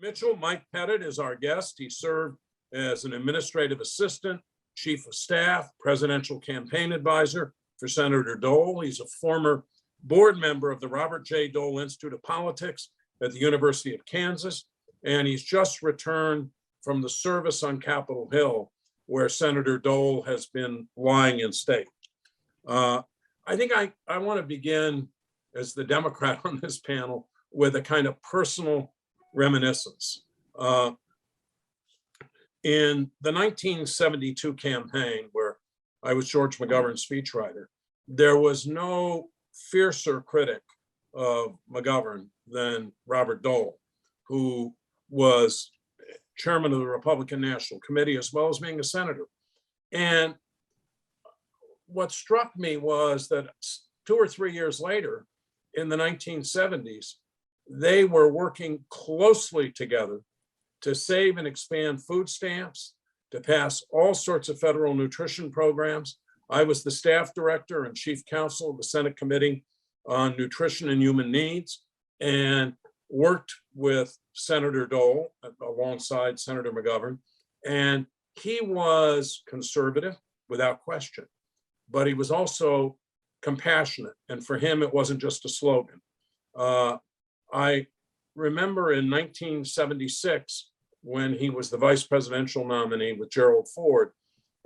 Mitchell. Mike Pettit is our guest. He served as an administrative assistant, chief of staff, presidential campaign advisor for Senator Dole. He's a former board member of the Robert J. Dole Institute of Politics at the University of Kansas, and he's just returned from the service on Capitol Hill, where Senator Dole has been lying in state. I think I want to begin as the Democrat on this panel with a kind of personal reminiscence. In the 1972 campaign, where I was George McGovern's speechwriter, there was no fiercer critic of McGovern than Robert Dole, who was chairman of the Republican National Committee, as well as being a senator. And what struck me was that 2 or 3 years later, in the 1970s, they were working closely together to save and expand food stamps, to pass all sorts of federal nutrition programs. I was the staff director and chief counsel of the Senate Committee on Nutrition and Human Needs, and worked with Senator Dole alongside Senator McGovern. And he was conservative without question, but he was also compassionate. And for him, it wasn't just a slogan. I remember in 1976, when he was the vice presidential nominee with Gerald Ford,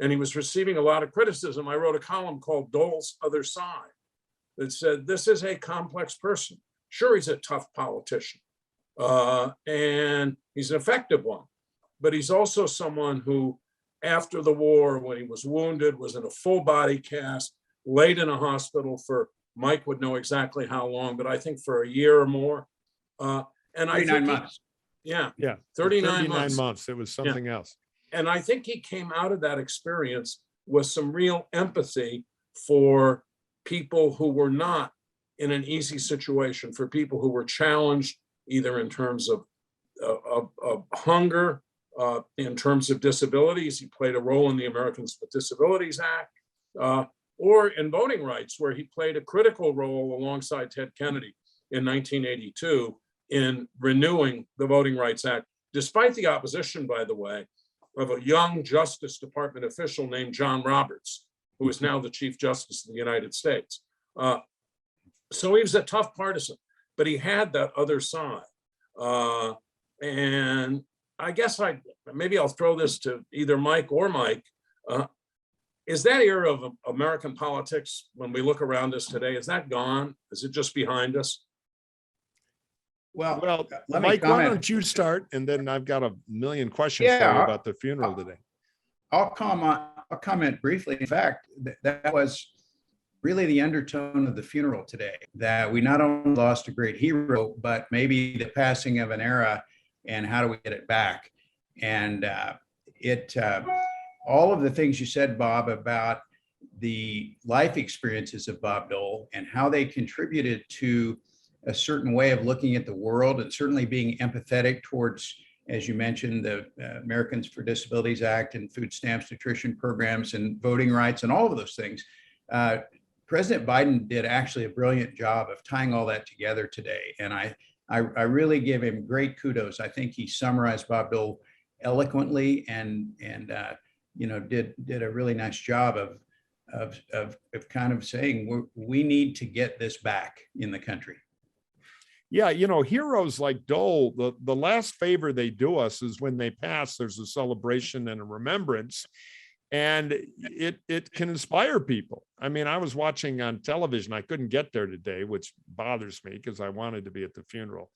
and he was receiving a lot of criticism, I wrote a column called Dole's Other Side that said, this is a complex person. Sure, he's a tough politician, and he's an effective one, but he's also someone who, after the war, when he was wounded, was in a full body cast, laid in a hospital for, Mike would know exactly how long, but I think for a year or more. And 39 months. Yeah, 39 months. It was something else. And I think he came out of that experience with some real empathy for people who were not in an easy situation, for people who were challenged either in terms of hunger, in terms of disabilities. He played a role in the Americans with Disabilities Act, or in voting rights, where he played a critical role alongside Ted Kennedy in 1982 in renewing the Voting Rights Act, despite the opposition, by the way, of a young Justice Department official named John Roberts, who is now the Chief Justice of the United States. So he was a tough partisan, but he had that other side. And I guess maybe I'll throw this to either Mike or Mike. Is that era of American politics, when we look around us today, is that gone? Is it just behind us? Well, Mike, why don't you start, and then I've got a million questions for you about the funeral today. I'll comment briefly. In fact, that was really the undertone of the funeral today, that we not only lost a great hero, but maybe the passing of an era, and how do we get it back? And all of the things you said, Bob, about the life experiences of Bob Dole and how they contributed to a certain way of looking at the world, and certainly being empathetic towards, as you mentioned, the Americans for Disabilities Act and food stamps, nutrition programs, and voting rights, and all of those things. President Biden did actually a brilliant job of tying all that together today. And I really give him great kudos. I think he summarized Bob Dole eloquently, and did a really nice job of kind of saying we need to get this back in the country. Yeah, heroes like Dole, the last favor they do us is when they pass, there's a celebration and a remembrance, and it can inspire people. I mean, I was watching on television. I couldn't get there today, which bothers me because I wanted to be at the funeral.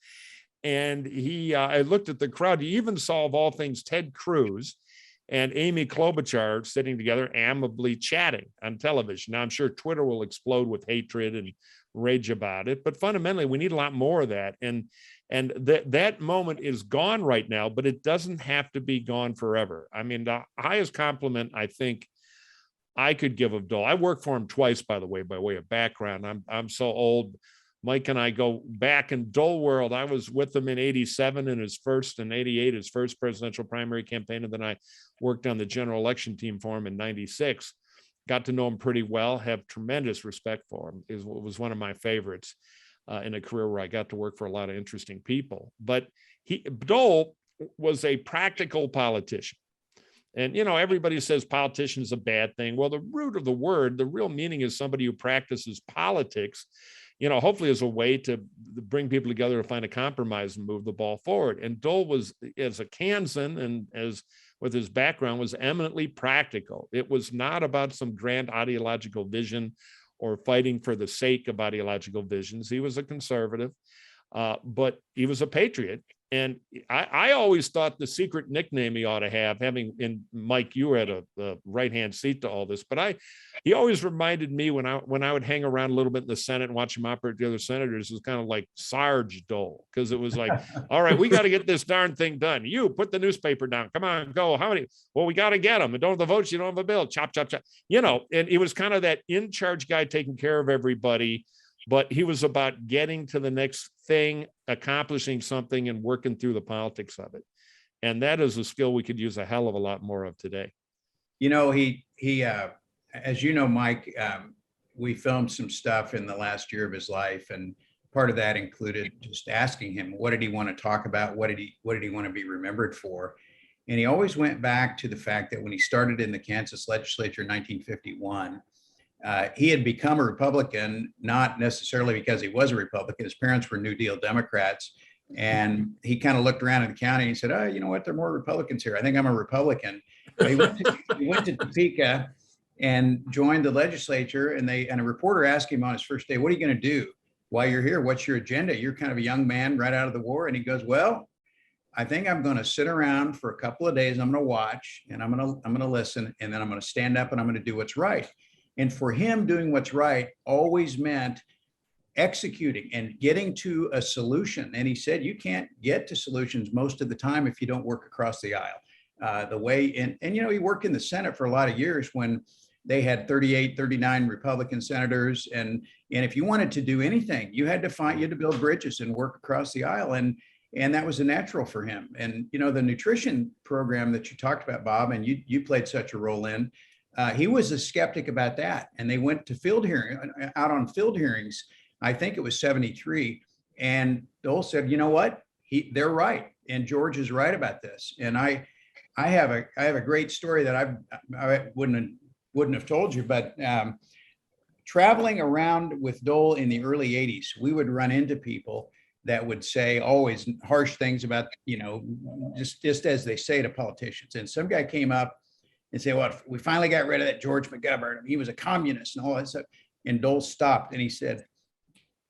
And I looked at the crowd. You even saw, of all things, Ted Cruz and Amy Klobuchar sitting together, amicably chatting on television. Now, I'm sure Twitter will explode with hatred and rage about it, but fundamentally, we need a lot more of that. And that moment is gone right now, but it doesn't have to be gone forever. I mean, the highest compliment I think I could give of Dole, I worked for him twice, by the way, by way of background. I'm so old. Mike and I go back in Dole world. I was with him in 87 in his first, and 88, his first presidential primary campaign. And then I worked on the general election team for him in 96. Got to know him pretty well, have tremendous respect for him. It was one of my favorites in a career where I got to work for a lot of interesting people. But Dole was a practical politician. And, everybody says politician is a bad thing. Well, the root of the word, the real meaning is somebody who practices politics, hopefully as a way to bring people together to find a compromise and move the ball forward. And Dole was, as a Kansan and as with his background, was eminently practical. It was not about some grand ideological vision or fighting for the sake of ideological visions. He was a conservative, but he was a patriot. And I always thought the secret nickname he ought to have, and Mike, you had a right-hand seat to all this, but he always reminded me when I would hang around a little bit in the Senate and watch him operate the other senators, it was kind of like Sarge Dole, because it was like, all right, we got to get this darn thing done. You put the newspaper down. Come on, go. How many? Well, we got to get them. And don't have the votes, you don't have a bill. Chop, chop, chop. And it was kind of that in-charge guy taking care of everybody. But he was about getting to the next thing, accomplishing something, and working through the politics of it. And that is a skill we could use a hell of a lot more of today. He as you know, Mike, we filmed some stuff in the last year of his life, and part of that included just asking him, what did he want to talk about? What did he want to be remembered for? And he always went back to the fact that when he started in the Kansas legislature in 1951, he had become a Republican, not necessarily because he was a Republican. His parents were New Deal Democrats. And he kind of looked around in the county and he said, oh, you know what? There are more Republicans here. I think I'm a Republican. But he went to Topeka and joined the legislature. And a reporter asked him on his first day, what are you going to do while you're here? What's your agenda? You're kind of a young man right out of the war. And he goes, well, I think I'm going to sit around for a couple of days. I'm going to watch and I'm going to listen. And then I'm going to stand up and I'm going to do what's right. And for him, doing what's right always meant executing and getting to a solution. And he said, you can't get to solutions most of the time if you don't work across the aisle. He worked in the Senate for a lot of years when they had 38, 39 Republican senators. And if you wanted to do anything, you had to build bridges and work across the aisle. And that was a natural for him. And, the nutrition program that you talked about, Bob, and you played such a role in, he was a skeptic about that. And they went to out on field hearings. I think it was 73. And Dole said, you know what? They're right. And George is right about this. And I have a great story that I wouldn't have told you, but traveling around with Dole in the early 80s, we would run into people that would say always harsh things about, just as they say to politicians. And some guy came up and say, well, we finally got rid of that George McGovern. He was a communist and all that stuff. And Dole stopped and he said,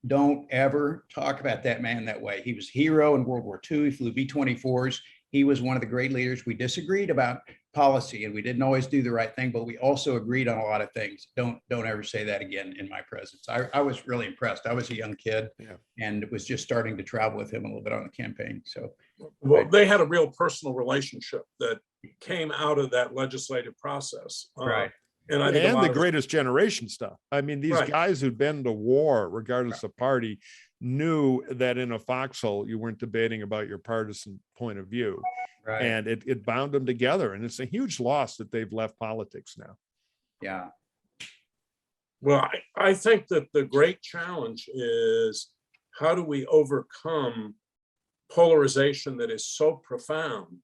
don't ever talk about that man that way. He was a hero in World War II. He flew B-24s. He was one of the great leaders. We disagreed about policy and we didn't always do the right thing, but we also agreed on a lot of things. Don't ever say that again in my presence. I was really impressed. I was a young kid and was just starting to travel with him a little bit on the campaign. So, well, they had a real personal relationship that came out of that legislative process. Right. And the greatest generation stuff. I mean, these guys who'd been to war, regardless of party, knew that in a foxhole, you weren't debating about your partisan point of view. Right. And it bound them together. And it's a huge loss that they've left politics now. Yeah. Well, I think that the great challenge is how do we overcome polarization that is so profound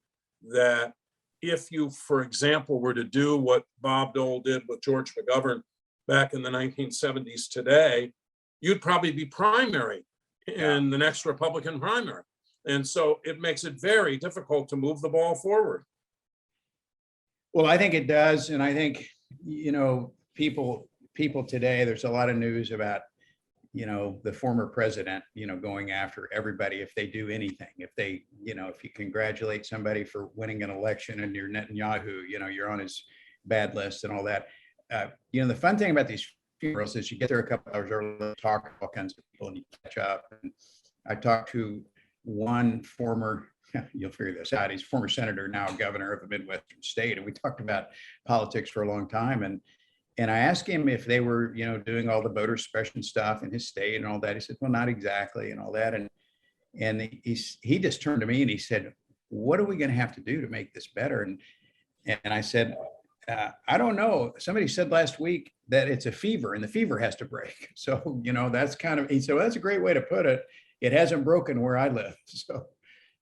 that if you, for example, were to do what Bob Dole did with George McGovern back in the 1970s today, you'd probably be primary in the next Republican primary. And so it makes it very difficult to move the ball forward. Well, I think it does. And I think, people today, there's a lot of news about, the former president, going after everybody if they do anything. If they, if you congratulate somebody for winning an election and you're Netanyahu, you're on his bad list and all that. The fun thing about these funerals is you get there a couple hours early, talk to all kinds of people and you catch up. And I talked to one former, you'll figure this out, he's former senator, now governor of a Midwestern state. And we talked about politics for a long time. And I asked him if they were, doing all the voter suppression stuff in his state and all that. He said, well, not exactly and all that. And he just turned to me and he said, what are we going to have to do to make this better? And I said, I don't know. Somebody said last week that it's a fever and the fever has to break. So, that's kind of, he said, well, that's a great way to put it. It hasn't broken where I live. So,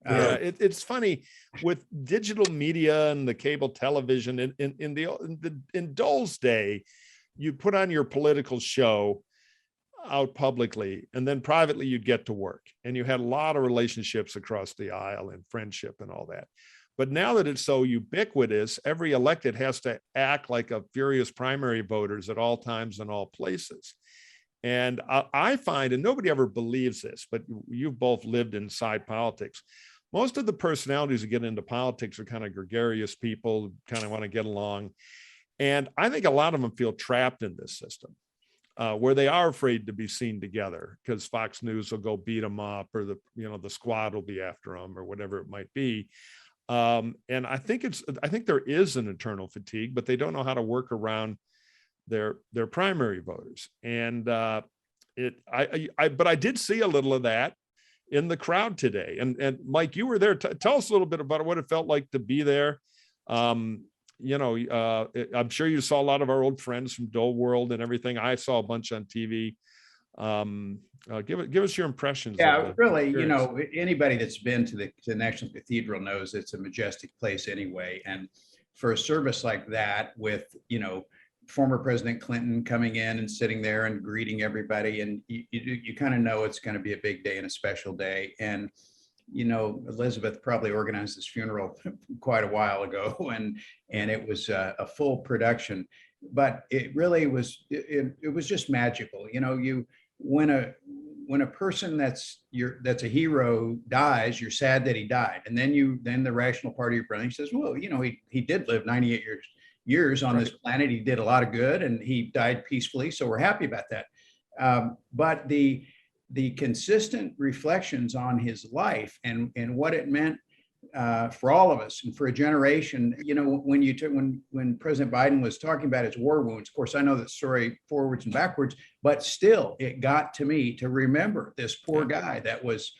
Yeah, it's funny with digital media and the cable television. In Dole's day, you put on your political show out publicly, and then privately you'd get to work, and you had a lot of relationships across the aisle and friendship and all that. But now that it's so ubiquitous, every elected has to act like a furious primary voters at all times and all places. And I find, and nobody ever believes this, but you've both lived inside politics. Most of the personalities who get into politics are kind of gregarious people, kind of want to get along. And I think a lot of them feel trapped in this system, where they are afraid to be seen together because Fox News will go beat them up, or the squad will be after them, or whatever it might be. And I think there is an internal fatigue, but they don't know how to work around their primary voters. And but I did see a little of that in the crowd today. And Mike, you were there. Tell us a little bit about what it felt like to be there. I'm sure you saw a lot of our old friends from Dole World and everything. I saw a bunch on TV. Give us your impressions. Yeah, really, anybody that's been to the National Cathedral knows it's a majestic place anyway. And for a service like that with, former President Clinton coming in and sitting there and greeting everybody, and you kind of know it's going to be a big day and a special day. And Elizabeth probably organized this funeral quite a while ago, and it was a full production. But it really was it was just magical. When a person that's a hero dies, you're sad that he died, and then the rational part of your brain says, well, he did live 98 years on this planet. He did a lot of good, and he died peacefully, so we're happy about that. But the consistent reflections on his life and what it meant for all of us and for a generation, when President Biden was talking about his war wounds, of course, I know that story forwards and backwards, but still it got to me to remember this poor guy that was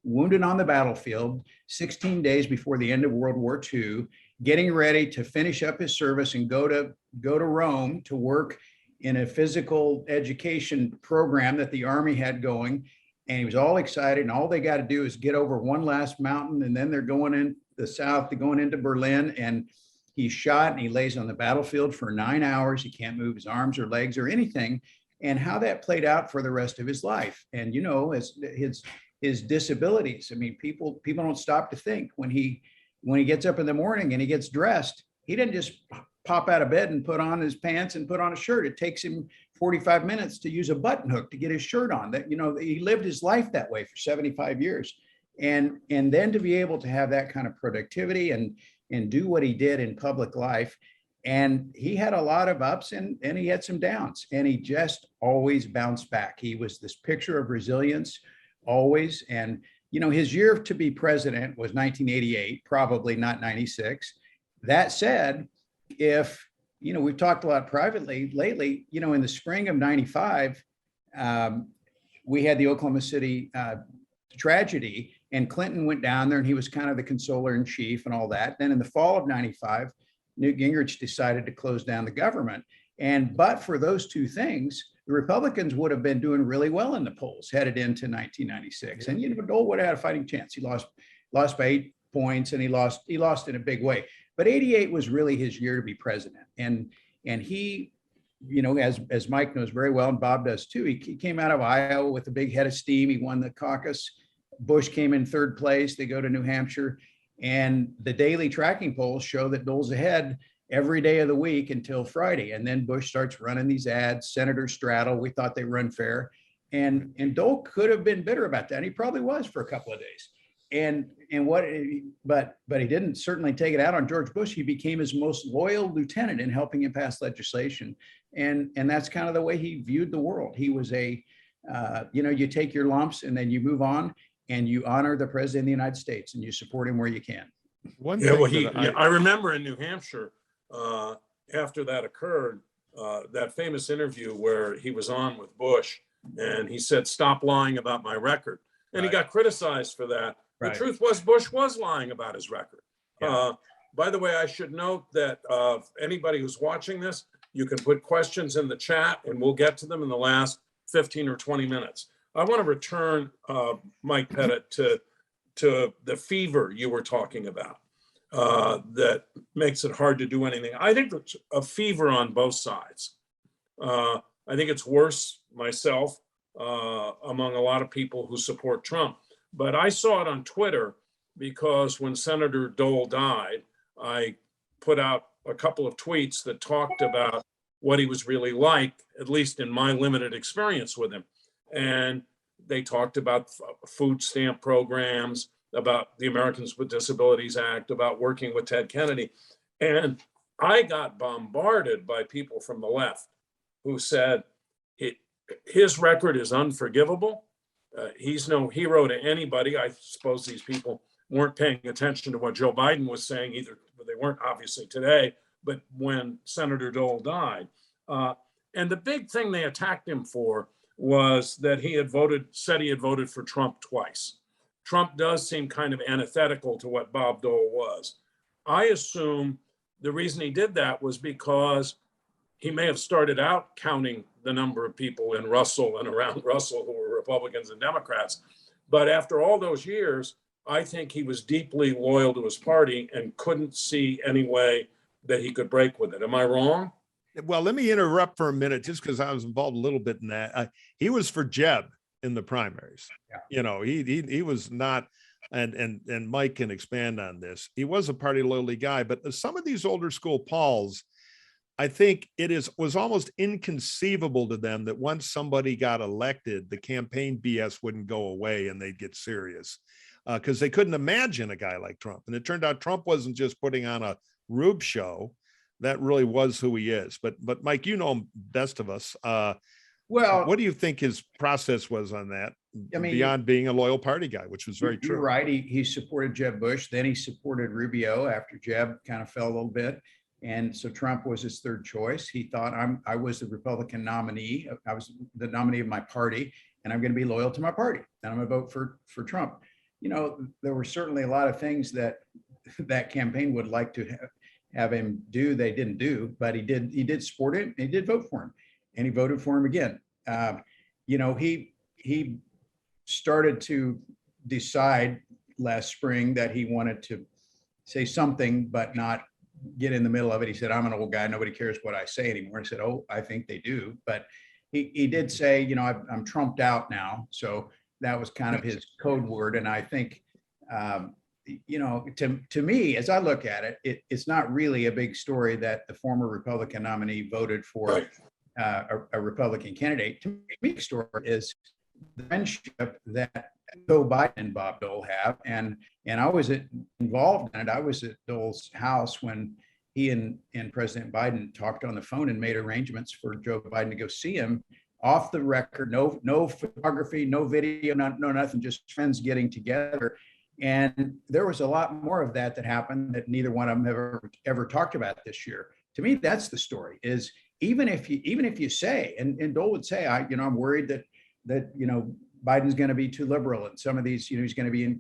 wounded on the battlefield 16 days before the end of World War II, getting ready to finish up his service and go to Rome to work in a physical education program that the Army had going. And he was all excited, and all they got to do is get over one last mountain, and then they're going in the south, they're going into Berlin, and he's shot and he lays on the battlefield for 9 hours. He can't move his arms or legs or anything. And how that played out for the rest of his life. And, as his disabilities, I mean, people don't stop to think when he gets up in the morning and he gets dressed, he didn't just pop out of bed and put on his pants and put on a shirt. It takes him 45 minutes to use a button hook to get his shirt on. That, he lived his life that way for 75 years. And then to be able to have that kind of productivity and do what he did in public life. And he had a lot of ups and he had some downs, and he just always bounced back. He was this picture of resilience always. And, his year to be president was 1988, probably not 96. That said, if, we've talked a lot privately lately, in the spring of 95, we had the Oklahoma City tragedy, and Clinton went down there and he was kind of the consoler in chief and all that. Then in the fall of 95, Newt Gingrich decided to close down the government. But for those two things, the Republicans would have been doing really well in the polls headed into 1996. And, Dole would have had a fighting chance. He lost by 8 points, and he lost in a big way. But 88 was really his year to be president. And he, as Mike knows very well, and Bob does too, he came out of Iowa with a big head of steam. He won the caucus. Bush came in third place. They go to New Hampshire. And the daily tracking polls show that Dole's ahead every day of the week until Friday. And then Bush starts running these ads, Senator straddle. We thought they were unfair. And Dole could have been bitter about that. And he probably was for a couple of days. But he didn't certainly take it out on George Bush. He became his most loyal lieutenant in helping him pass legislation. And that's kind of the way he viewed the world. He was you take your lumps and then you move on and you honor the president of the United States and you support him where you can. I remember in New Hampshire, after that occurred, that famous interview where he was on with Bush and he said, "Stop lying about my record." And he got criticized for that. The truth was Bush was lying about his record. By the way, I should note that anybody who's watching this, you can put questions in the chat and we'll get to them in the last 15 or 20 minutes. I want to return, Mike Pettit, to the fever you were talking about, that makes it hard to do anything. I think there's a fever on both sides. I think it's worse myself among a lot of people who support Trump. But I saw it on Twitter because when Senator Dole died, I put out a couple of tweets that talked about what he was really like, at least in my limited experience with him. And they talked about food stamp programs, about the Americans with Disabilities Act, about working with Ted Kennedy. And I got bombarded by people from the left who said his record is unforgivable. He's no hero to anybody. I suppose these people weren't paying attention to what Joe Biden was saying either, but they weren't obviously today, but when Senator Dole died. And the big thing they attacked him for was that said he had voted for Trump twice. Trump does seem kind of antithetical to what Bob Dole was. I assume the reason he did that was because he may have started out counting the number of people in Russell and around Russell who were Republicans and Democrats. But after all those years, I think he was deeply loyal to his party and couldn't see any way that he could break with it. Am I wrong? Well, let me interrupt for a minute, just because I was involved a little bit in that. He was for Jeb in the primaries. Yeah. You know, he was not, and Mike can expand on this. He was a party loyalty guy, but some of these older school Pauls, I think was almost inconceivable to them that once somebody got elected, the campaign BS wouldn't go away and they'd get serious, because they couldn't imagine a guy like Trump. And it turned out Trump wasn't just putting on a Rube show. That really was who he is. But Mike, you know him best of us. Well, what do you think his process was on that? I mean, beyond being a loyal party guy, which was very true. You're right. He supported Jeb Bush. Then he supported Rubio after Jeb kind of fell a little bit. And so Trump was his third choice. He thought I was the Republican nominee. I was the nominee of my party, and I'm going to be loyal to my party. And I'm going to vote for Trump. You know, there were certainly a lot of things that campaign would like to have him do. They didn't do, but he did support him. He did vote for him, and he voted for him again. You know, he started to decide last spring that he wanted to say something, but not get in the middle of it. He said, I'm an old guy. Nobody cares what I say anymore. I said, oh, I think they do. But he did say, you know, I'm trumped out now. So that was kind of his code word. And I think, you know, to me, as I look at it, it's not really a big story that the former Republican nominee voted for a Republican candidate. To me, the story is the friendship that Joe Biden and Bob Dole have. And I was involved in it. I was at Dole's house when he and President Biden talked on the phone and made arrangements for Joe Biden to go see him off the record. No photography, no video, no nothing, just friends getting together. And there was a lot more of that happened that neither one of them ever talked about this year. To me, that's the story. Is even if you say, and Dole would say, I'm worried that you know, Biden's going to be too liberal, and some of these, you know, he's going to be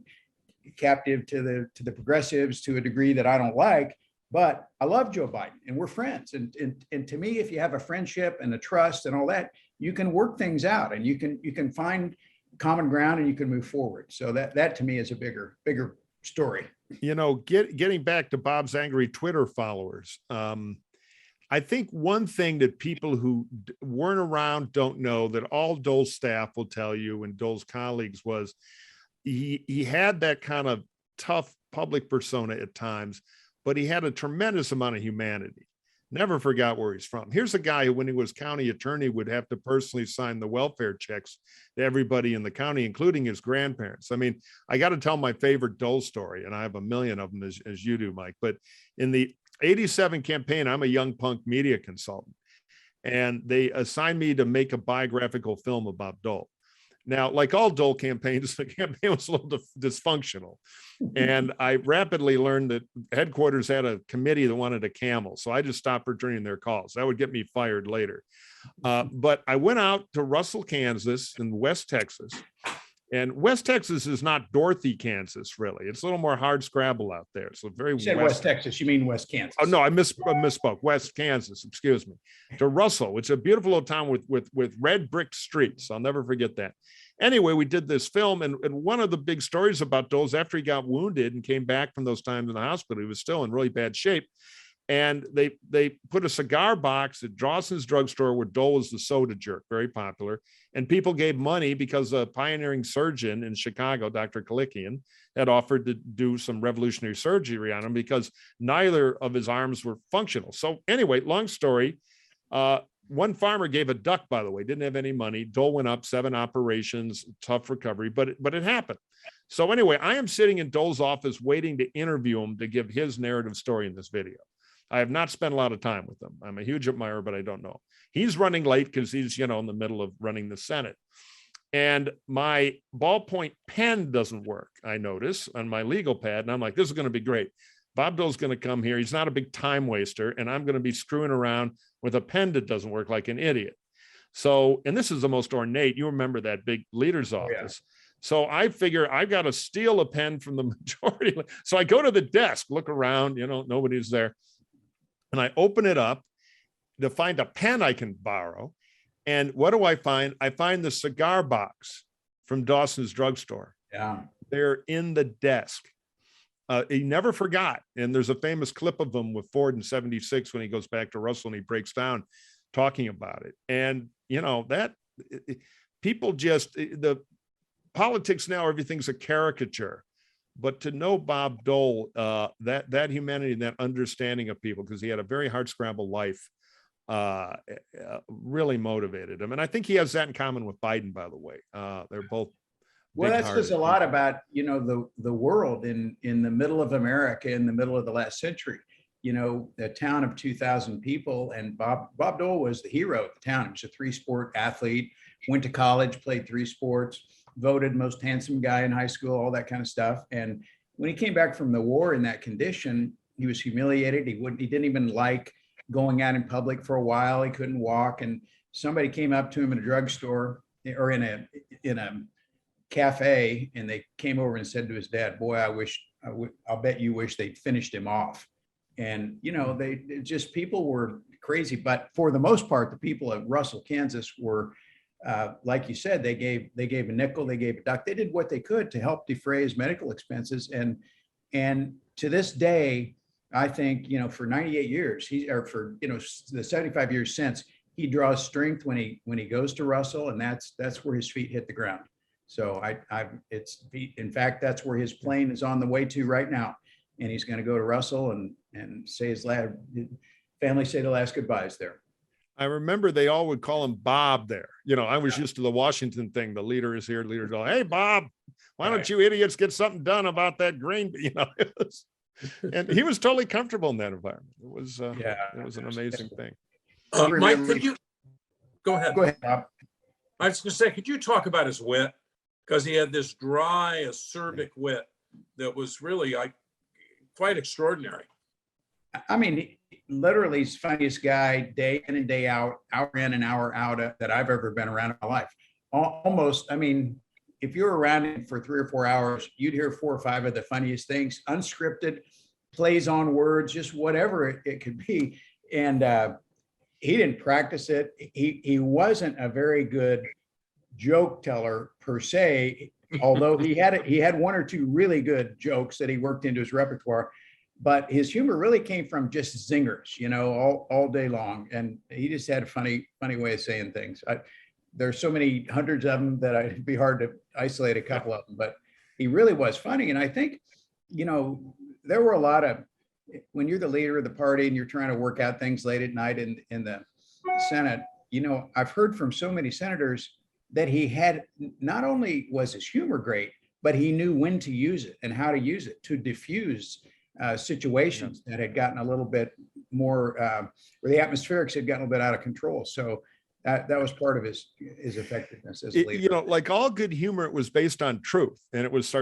captive to the progressives to a degree that I don't like. But I love Joe Biden, and we're friends. And to me, if you have a friendship and a trust and all that, you can work things out, and you can find common ground, and you can move forward. So that to me is a bigger story. You know, getting back to Bob's angry Twitter followers. I think one thing that people who weren't around don't know, that all Dole's staff will tell you and Dole's colleagues, was he had that kind of tough public persona at times, but he had a tremendous amount of humanity. Never forgot where he's from. Here's a guy who, when he was county attorney, would have to personally sign the welfare checks to everybody in the county, including his grandparents. I mean, I got to tell my favorite Dole story, and I have a million of them as you do, Mike, but in the 87 campaign, I'm a young punk media consultant, and they assigned me to make a biographical film about Dole. Now, like all Dole campaigns, the campaign was a little dysfunctional. And I rapidly learned that headquarters had a committee that wanted a camel. So I just stopped returning their calls. That would get me fired later. But I went out to Russell, Kansas, and West Texas. And West Texas is not Dorothy, Kansas, really. It's a little more hard scrabble out there. So very You said West Texas, you mean West Kansas. Oh no, I misspoke. West Kansas, excuse me. To Russell, it's a beautiful little town with red brick streets. I'll never forget that. Anyway, we did this film, and one of the big stories about Dole is after he got wounded and came back from those times in the hospital, he was still in really bad shape. And they put a cigar box at Dawson's drugstore where Dole was the soda jerk, very popular. And people gave money because a pioneering surgeon in Chicago, Dr. Kalikian, had offered to do some revolutionary surgery on him because neither of his arms were functional. So anyway, long story, one farmer gave a duck, by the way, didn't have any money. Dole went up, 7 operations, tough recovery, but it happened. So anyway, I am sitting in Dole's office waiting to interview him to give his narrative story in this video. I have not spent a lot of time with him. I'm a huge admirer, but I don't know. He's running late because he's, in the middle of running the Senate. And my ballpoint pen doesn't work, I notice, on my legal pad. And I'm like, this is going to be great. Bob Dole's going to come here. He's not a big time waster. And I'm going to be screwing around with a pen that doesn't work like an idiot. So, and this is the most ornate. You remember that big leader's office. Yeah. So I figure I've got to steal a pen from the majority. So I go to the desk, look around, nobody's there. And I open it up to find a pen I can borrow. And what do I find? I find the cigar box from Dawson's drugstore. Yeah. They're in the desk. He never forgot. And there's a famous clip of him with Ford in 76 when he goes back to Russell and he breaks down talking about it. And, people just, the politics now, everything's a caricature. But to know Bob Dole, that humanity and that understanding of people, because he had a very hard scramble life, really motivated him. And I think he has that in common with Biden, by the way. They're both. Well, that says a lot about, the world in the middle of America, in the middle of the last century, a town of 2,000 people. And Bob Dole was the hero of the town. He was a 3-sport athlete, went to college, played 3 sports. Voted most handsome guy in high school, all that kind of stuff. And when he came back from the war in that condition, he was humiliated. He didn't even like going out in public for a while. He couldn't walk. And somebody came up to him in a drugstore or in a cafe, and they came over and said to his dad, "Boy, I'll bet you wish they'd finished him off." And people were crazy. But for the most part, the people of Russell, Kansas were. Like you said, they gave a nickel, they gave a duck. They did what they could to help defray his medical expenses. And to this day, I think, for 98 years, the 75 years since, he draws strength when he goes to Russell, and that's where his feet hit the ground. So in fact, that's where his plane is on the way to right now. And he's going to go to Russell and say his family say the last goodbyes there. I remember they all would call him Bob there. I was used to the Washington thing. The leader is here. Leader's all, "Hey, Bob, why don't you idiots get something done about that green?" And he was totally comfortable in that environment. It was an amazing thing. Mike, could you go ahead? Go ahead, Bob. I was going to say, could you talk about his wit? Because he had this dry, acerbic wit that was really quite extraordinary. I mean, literally he's the funniest guy day in and day out, hour in and hour out that I've ever been around in my life. Almost, if you were around him for 3 or 4 hours, you'd hear 4 or 5 of the funniest things, unscripted, plays on words, just whatever it could be. And he didn't practice it. He wasn't a very good joke teller per se, although he had 1 or 2 really good jokes that he worked into his repertoire. But his humor really came from just zingers, all day long. And he just had a funny way of saying things. There's so many hundreds of them that it'd be hard to isolate a couple of them, but he really was funny. And I think, there were a lot of, when you're the leader of the party and you're trying to work out things late at night in the Senate, I've heard from so many senators that he had, not only was his humor great, but he knew when to use it and how to use it to diffuse situations that had gotten a little bit more, where the atmospherics had gotten a little bit out of control. So that was part of his effectiveness as a leader. Like all good humor, it was based on truth, and it was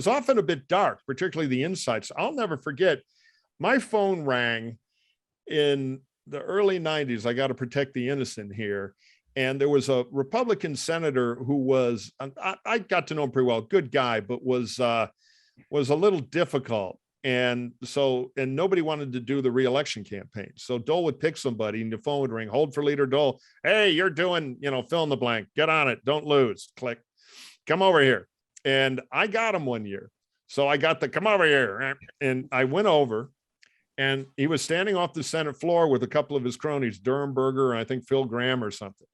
often a bit dark, particularly the insights. I'll never forget, my phone rang in the early 90s. I got to protect the innocent here. And there was a Republican senator who was, I got to know him pretty well, good guy, but was a little difficult. And nobody wanted to do the reelection campaign. So Dole would pick somebody and the phone would ring, hold for Leader Dole. Hey, you're doing, fill in the blank, get on it. Don't lose. Click, come over here. And I got him one year. So I got the come over here. And I went over and he was standing off the Senate floor with a couple of his cronies, Durenberger, and I think Phil Graham or something.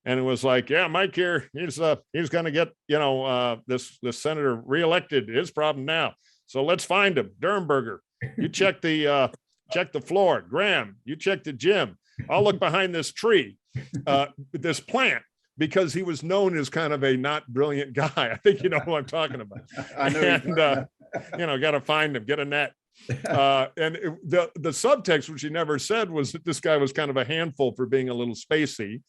And it was like, yeah, Mike here, he's going to get, this senator reelected, his problem now. So let's find him. Durenberger, you check the floor. Graham, you check the gym. I'll look behind this tree, this plant, because he was known as kind of a not brilliant guy. I think you know who I'm talking about. I know. And, got to find him, get a net. And the subtext, which he never said, was that this guy was kind of a handful for being a little spacey,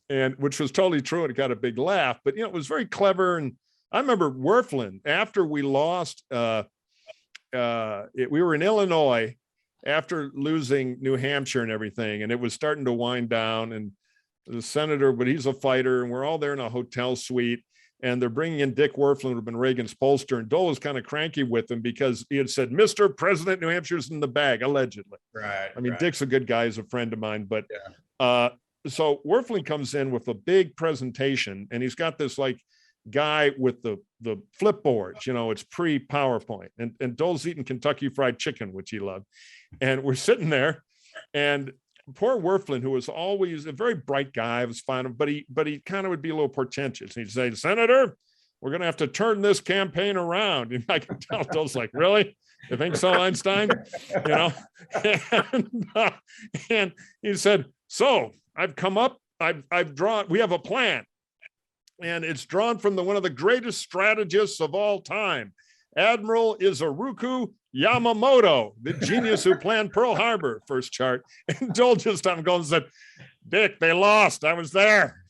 and which was totally true. And it got a big laugh, but, it was very clever. And I remember Werflin, after we lost, we were in Illinois after losing New Hampshire and everything, and it was starting to wind down, and the senator, but he's a fighter, and we're all there in a hotel suite, and they're bringing in Dick Werflin, who had been Reagan's pollster, and Dole was kind of cranky with him because he had said, Mr. President, New Hampshire's in the bag, allegedly. Right. I mean, right. Dick's a good guy, he's a friend of mine, but Yeah. So Werflin comes in with a big presentation, and he's got this guy with the flipboards, it's pre-PowerPoint, and Dole's eating Kentucky Fried Chicken, which he loved. And we're sitting there, and poor Werflin, who was always a very bright guy, was fine, but he kind of would be a little portentous. He'd say, Senator, we're going to have to turn this campaign around. And I can tell Dole's like, really? You think so, Einstein? And he said, so I've come up, I've drawn, we have a plan. And it's drawn from one of the greatest strategists of all time, Admiral Isoroku Yamamoto, the genius who planned Pearl Harbor. First chart. And Dole just I'm going and said, Dick, they lost. I was there.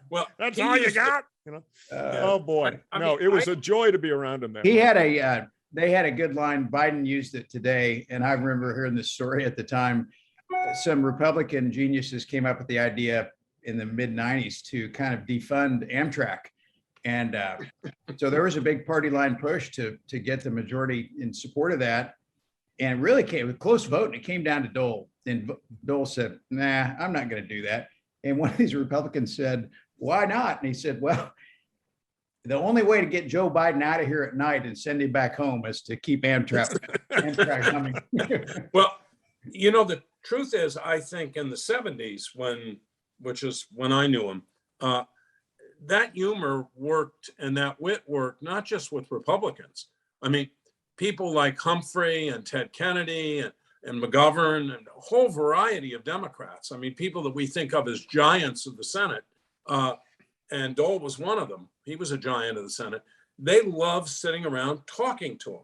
Well, that's all you got. Oh boy, it was a joy to be around him there. He had they had a good line. Biden used it today, and I remember hearing this story at the time. Some Republican geniuses came up with the idea in the mid 90s to kind of defund Amtrak. And so there was a big party line push to get the majority in support of that. And it really came with close vote, and it came down to Dole. And Dole said, nah, I'm not going to do that. And one of these Republicans said, why not? And he said, well, the only way to get Joe Biden out of here at night and send him back home is to keep Amtrak coming. Well, the truth is, I think in the 70s, which is when I knew him, that humor worked and that wit worked, not just with Republicans. I mean, people like Humphrey and Ted Kennedy and McGovern and a whole variety of Democrats. I mean, people that we think of as giants of the Senate, and Dole was one of them. He was a giant of the Senate. They love sitting around talking to him.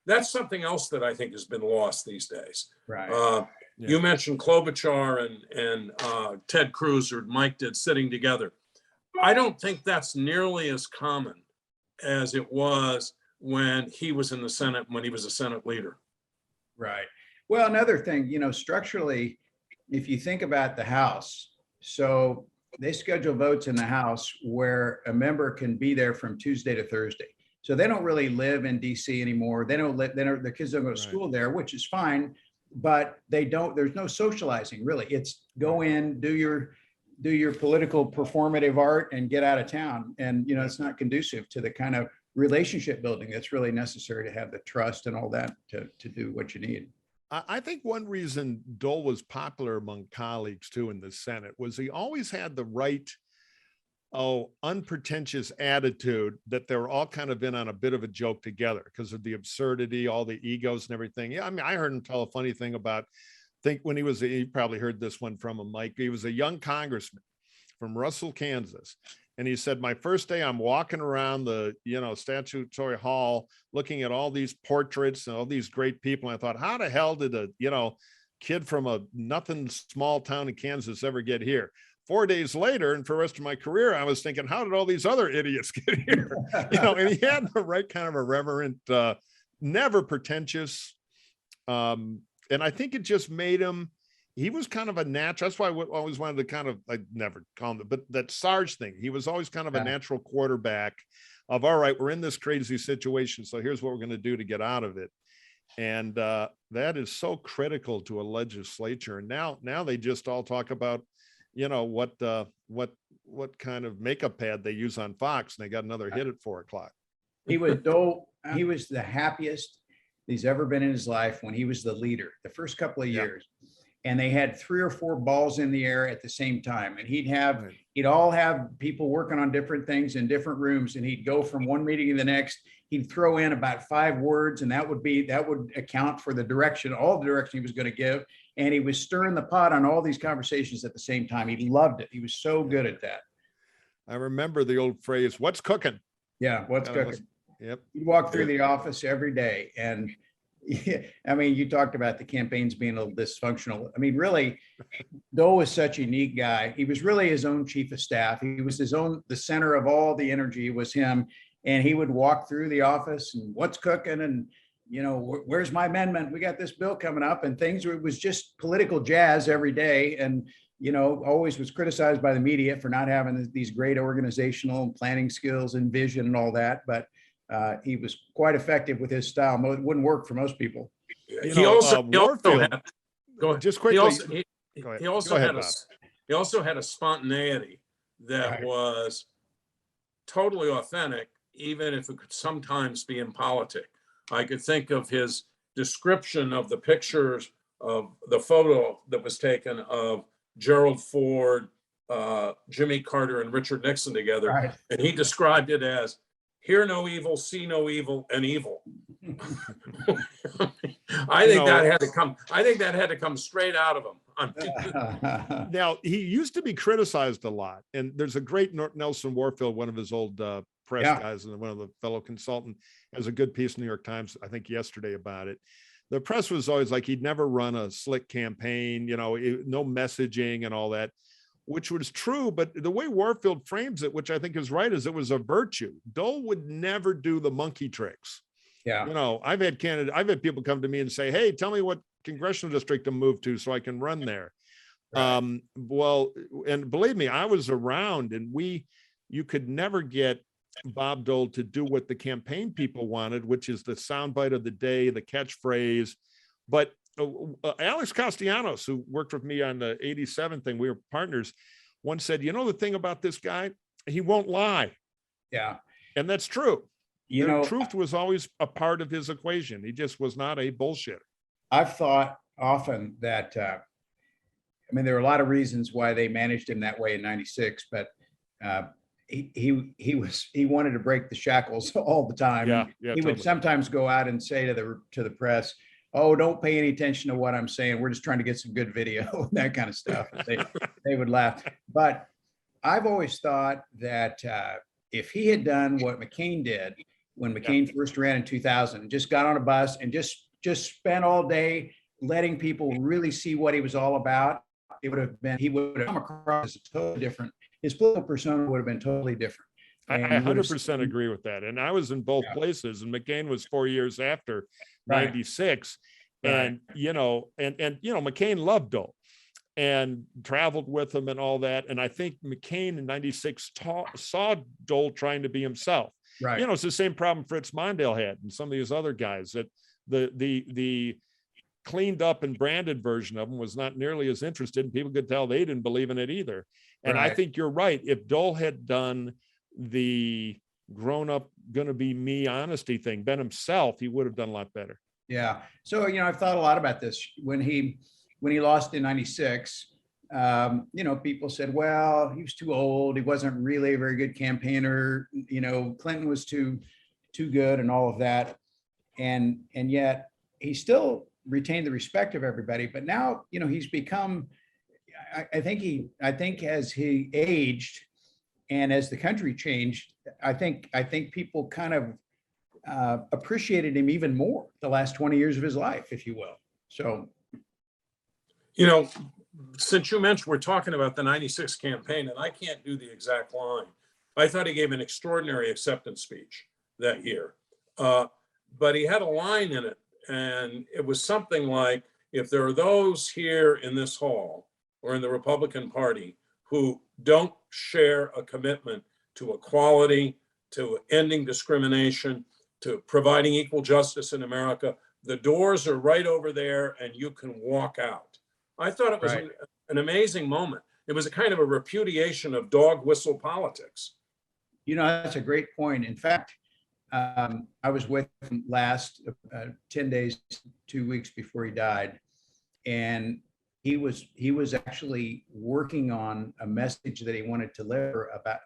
That's something else that I think has been lost these days. Right. You mentioned Klobuchar and Ted Cruz, or Mike did, sitting together. I don't think that's nearly as common as it was when he was in the Senate, when he was a Senate leader. Right. Well, another thing, structurally, if you think about the House, so they schedule votes in the House where a member can be there from Tuesday to Thursday. So they don't really live in DC anymore. Their kids don't go to school there, which is fine, but there's no socializing really. It's go in, do your political performative art and get out of town. And, it's not conducive to the kind of relationship building that's really necessary to have the trust and all that to do what you need. I think one reason Dole was popular among colleagues too in the Senate was he always had the right, unpretentious attitude that they were all kind of in on a bit of a joke together because of the absurdity, all the egos and everything. Yeah, I mean, I heard him tell a funny thing about, when you probably heard this one from him, Mike. He was a young congressman from Russell, Kansas. And he said, my first day, I'm walking around the, statutory hall, looking at all these portraits and all these great people. And I thought, how the hell did a, kid from a nothing small town in Kansas ever get here? 4 days later, and for the rest of my career, I was thinking, how did all these other idiots get here? And he had the right kind of irreverent, never pretentious. And I think it just made him, he was kind of a natural. That's why I always wanted to kind of, I never call him, but that Sarge thing, he was always kind of a natural quarterback of, all right, we're in this crazy situation, so here's what we're going to do to get out of it. And that is so critical to a legislature. And now they just all talk about, you know, what kind of makeup pad they use on Fox, and they got another hit at 4 o'clock. He was the happiest he's ever been in his life when he was the leader the first couple of years. And they had 3 or 4 balls in the air at the same time. And he'd all have people working on different things in different rooms. And he'd go from one meeting to the next. He'd throw in about 5 words, and that would account for all the direction he was going to give. And he was stirring the pot on all these conversations at the same time. He loved it. He was so good at that. I remember the old phrase, "What's cooking?" Yeah, what's cooking? Yep. He'd walk through the office every day. And I mean, you talked about the campaigns being a little dysfunctional. I mean, really, Dole was such a unique guy. He was really his own chief of staff. He was the center of all the energy was him. And he would walk through the office and what's cooking, and, you know, where's my amendment? We got this bill coming up, and things. It was just political jazz every day. And, you know, always was criticized by the media for not having these great organizational and planning skills and vision and all that. But he was quite effective with his style. It wouldn't work for most people. He also had, go ahead. Just quickly. He also had a spontaneity that was totally authentic, even if it could sometimes be impolitic. I could think of his description of the pictures of the photo that was taken of Gerald Ford, Jimmy Carter, and Richard Nixon together. Right. And he described it as hear no evil, see no evil, and evil. I think that had to come straight out of him. Now, he used to be criticized a lot. And there's a great Nelson Warfield, one of his old press guys and one of the fellow consultant, has a good piece in the New York Times, I think yesterday, about it. The press was always like, he'd never run a slick campaign, you know, no messaging and all that, which was true. But the way Warfield frames it, which I think is right, is it was a virtue. Dole would never do the monkey tricks. Yeah. You know, I've had people come to me and say, hey, tell me what congressional district to move to so I can run there. Right. Well, and believe me, I was around, and you could never get Bob Dole to do what the campaign people wanted, which is the soundbite of the day, the catchphrase. But Alex Castellanos, who worked with me on the 87 thing, we were partners, once said, you know, the thing about this guy, he won't lie. Yeah. And that's true. You know, truth was always a part of his equation. He just was not a bullshitter. I've thought often that, I mean, there are a lot of reasons why they managed him that way in '96, but he wanted to break the shackles all the time. Yeah, he totally. would sometimes go out and say to the press, oh, don't pay any attention to what I'm saying. We're just trying to get some good video, that kind of stuff. They would laugh. But I've always thought that if he had done what McCain did when McCain first ran in 2000, just got on a bus and just spent all day letting people really see what he was all about, he would have come across as totally different. His political persona would have been totally different. I 100% agree with that. And I was in both places, and McCain was 4 years after 96. And, you know, McCain loved Dole and traveled with him and all that. And I think McCain in 96 saw Dole trying to be himself. Right. You know, it's the same problem Fritz Mondale had and some of these other guys, that the cleaned up and branded version of him was not nearly as interested, and people could tell they didn't believe in it either. And I think you're right. If Dole had done the grown up, gonna be me honesty thing, been himself, he would have done a lot better. Yeah. So, you know, I've thought a lot about this when he lost in '96. You know, people said, well, he was too old. He wasn't really a very good campaigner. You know, Clinton was too good and all of that. And yet he still retained the respect of everybody. But now, you know, he's become, I think as he aged and as the country changed, I think people kind of appreciated him even more the last 20 years of his life, if you will. So, you know, since you mentioned we're talking about the '96 campaign, and I can't do the exact line, I thought he gave an extraordinary acceptance speech that year. But he had a line in it, and it was something like, if there are those here in this hall or in the Republican Party who don't share a commitment to equality, to ending discrimination, to providing equal justice in America, the doors are right over there and you can walk out. I thought it was Right. an amazing moment. It was a kind of a repudiation of dog whistle politics. You know, that's a great point. In fact, I was with him last 10 days, 2 weeks before he died. And he was actually working on a message that he wanted to deliver about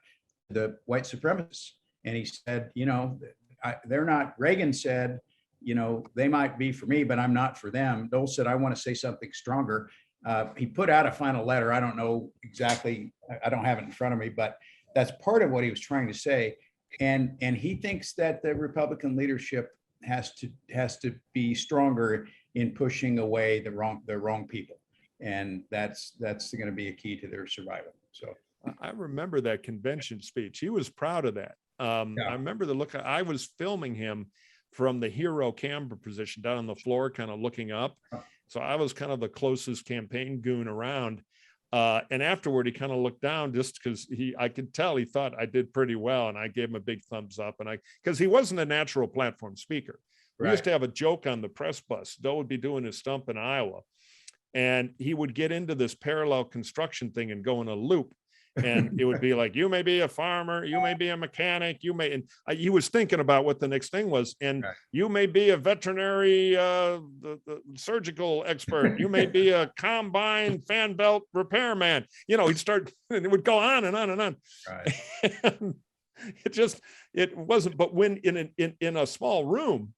the white supremacists. And he said, you know, they're not, Reagan said, you know, they might be for me, but I'm not for them. Dole said, I want to say something stronger. He put out a final letter. I don't know exactly, I don't have it in front of me, but that's part of what he was trying to say. And he thinks that the Republican leadership has to be stronger in pushing away the wrong people. And that's going to be a key to their survival. So I remember that convention speech. He was proud of that. I remember the look. I was filming him from the hero camera position down on the floor, kind of looking up. So I was kind of the closest campaign goon around. And afterward, he kind of looked down just because I could tell he thought I did pretty well. And I gave him a big thumbs up. And because he wasn't a natural platform speaker. We used to have a joke on the press bus. Dole would be doing his stump in Iowa. And he would get into this parallel construction thing and go in a loop. And it would be like, you may be a farmer, you may be a mechanic, you may, and he was thinking about what the next thing was. And you may be a veterinary, the surgical expert. You may be a combine fan belt repairman. You know, he'd start, and it would go on and on and on. Right. And it wasn't, but when in a small room,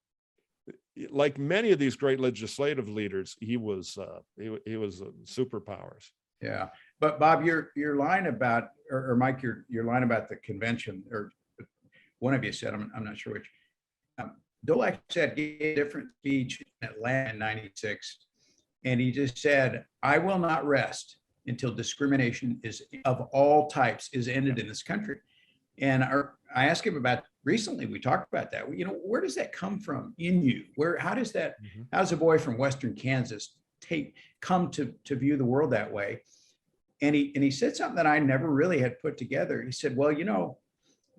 like many of these great legislative leaders, he was superpowers. Yeah. But Bob, your line about, or Mike, your line about the convention, or one of you said, I'm not sure which, Dole said, gave a different speech in Atlanta in '96. And he just said, I will not rest until discrimination of all types is ended in this country. And I asked him about, recently we talked about that. You know, where does that come from in you? How does a boy from Western Kansas come to view the world that way? And he said something that I never really had put together. He said, well, you know,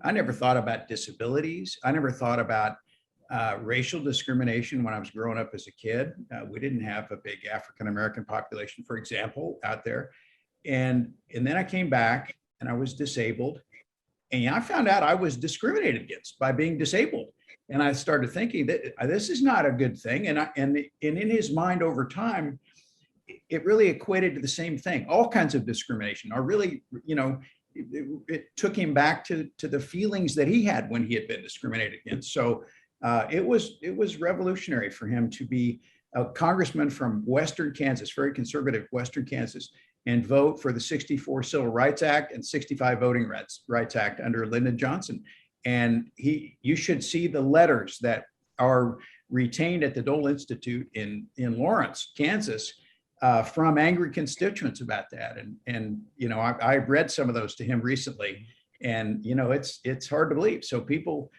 I never thought about disabilities. I never thought about racial discrimination when I was growing up as a kid. We didn't have a big African-American population, for example, out there. And then I came back and I was disabled. And I found out I was discriminated against by being disabled. And I started thinking that this is not a good thing. And in his mind over time, it really equated to the same thing. All kinds of discrimination are really, you know, it took him back to the feelings that he had when he had been discriminated against. So it was revolutionary for him to be a congressman from Western Kansas, very conservative Western Kansas, and vote for the 64 Civil Rights Act and 65 Voting Rights Act under Lyndon Johnson. And you should see the letters that are retained at the Dole Institute in Lawrence, Kansas, from angry constituents about that. And you know, I read some of those to him recently, and you know, it's hard to believe. So people,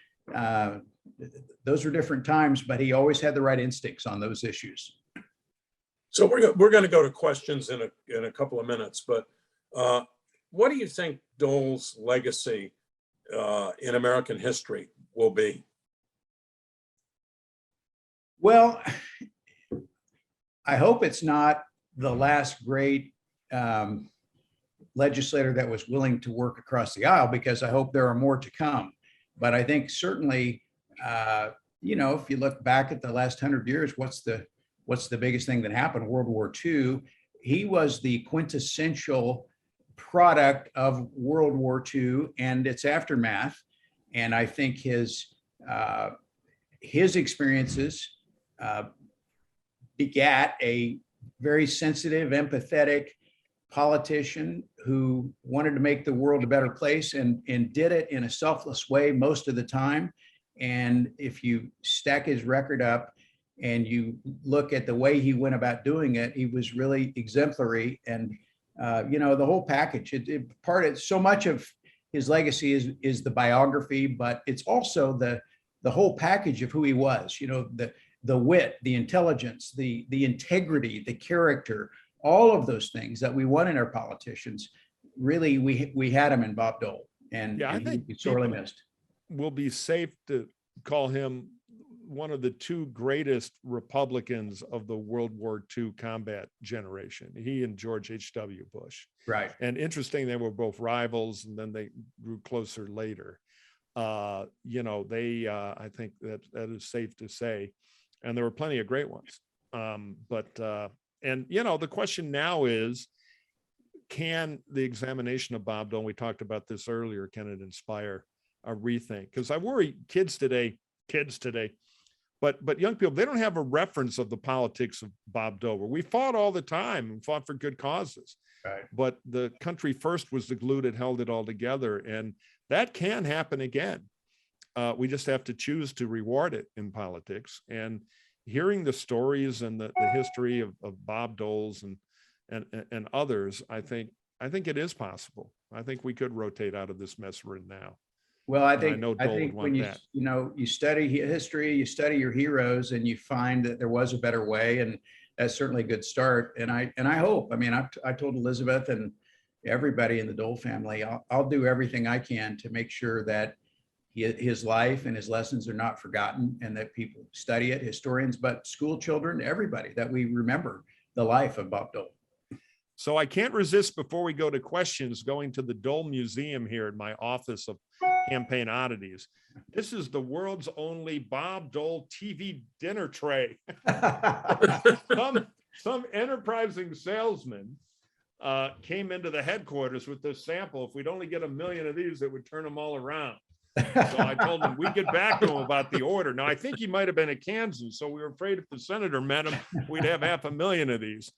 those were different times, but he always had the right instincts on those issues. So we're going to go to questions in a couple of minutes, but what do you think Dole's legacy in American history will be? Well, I hope it's not the last great legislator that was willing to work across the aisle, because I hope there are more to come. But I think certainly, you know, if you look back at the last 100 years, what's the biggest thing that happened? World War II. He was the quintessential product of World War II and its aftermath. And I think his experiences begat a very sensitive, empathetic politician who wanted to make the world a better place and did it in a selfless way most of the time. And if you stack his record up and you look at the way he went about doing it, he was really exemplary. And you know, the whole package, so much of his legacy is the biography, but it's also the whole package of who he was. You know, the wit, the intelligence, the integrity, the character, all of those things that we want in our politicians, really, we had them in Bob Dole, and, Yeah, I and think he's sorely people missed. will be safe to call him one of the two greatest Republicans of the World War II combat generation, he and George H.W. Bush. Right. And interesting, they were both rivals, and then they grew closer later. You know, they, I think that is safe to say, and there were plenty of great ones. And you know, the question now is, can the examination of Bob Dole, we talked about this earlier, can it inspire a rethink? Because I worry kids today, but young people, they don't have a reference of the politics of Bob Dole. We fought all the time and fought for good causes. Right. But the country first was the glue that held it all together. And that can happen again. We just have to choose to reward it in politics. And hearing the stories and the history of Bob Dole's and others, I think it is possible. I think we could rotate out of this mess we're in now. Well, I think want when that. you study history, you study your heroes, and you find that there was a better way, and that's certainly a good start. And I hope. I mean, I told Elizabeth and everybody in the Dole family, I'll do everything I can to make sure that his life and his lessons are not forgotten, and that people study it, historians, but school children, everybody, that we remember the life of Bob Dole. So I can't resist, before we go to questions, going to the Dole Museum here in my office of campaign oddities. This is the world's only Bob Dole TV dinner tray. Some enterprising salesman came into the headquarters with this sample. If we'd only get 1 million of these, it would turn them all around. So I told him we'd get back to him about the order. Now, I think he might have been at Kansas, so we were afraid if the senator met him, we'd have 500,000 of these.